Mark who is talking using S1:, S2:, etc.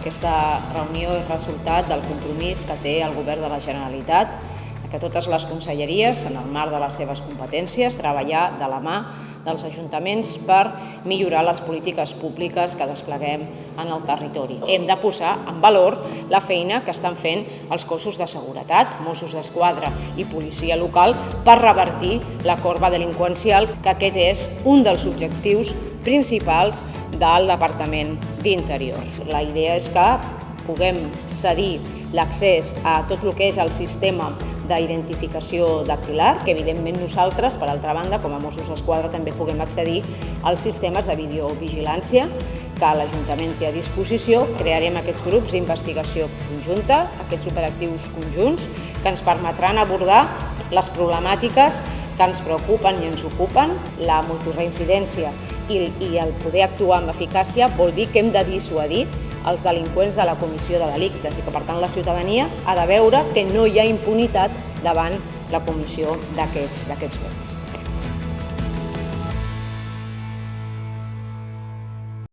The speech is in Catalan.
S1: Aquesta reunió és resultat del compromís que té el Govern de la Generalitat que totes les conselleries, en el marc de les seves competències, treballar de la mà dels ajuntaments per millorar les polítiques públiques que despleguem en el territori. Hem de posar en valor la feina que estan fent els cossos de seguretat, Mossos d'Esquadra i policia local, per revertir la corba delinqüencial, que aquest és un dels objectius principals del Departament d'Interior. La idea és que puguem cedir l'accés a tot el que és el sistema d'identificació dactilar, que evidentment nosaltres, per altra banda, com a Mossos d'Esquadra, també puguem accedir als sistemes de videovigilància que l'Ajuntament té a disposició. Crearem aquests grups d'investigació conjunta, aquests operatius conjunts, que ens permetran abordar les problemàtiques que ens preocupen i ens ocupen. La multireincidència i el poder actuar amb eficàcia vol dir que hem de dissuadir els delinqüents de la comissió de delictes i que, per tant, la ciutadania ha de veure que no hi ha impunitat davant la comissió d'aquests fets.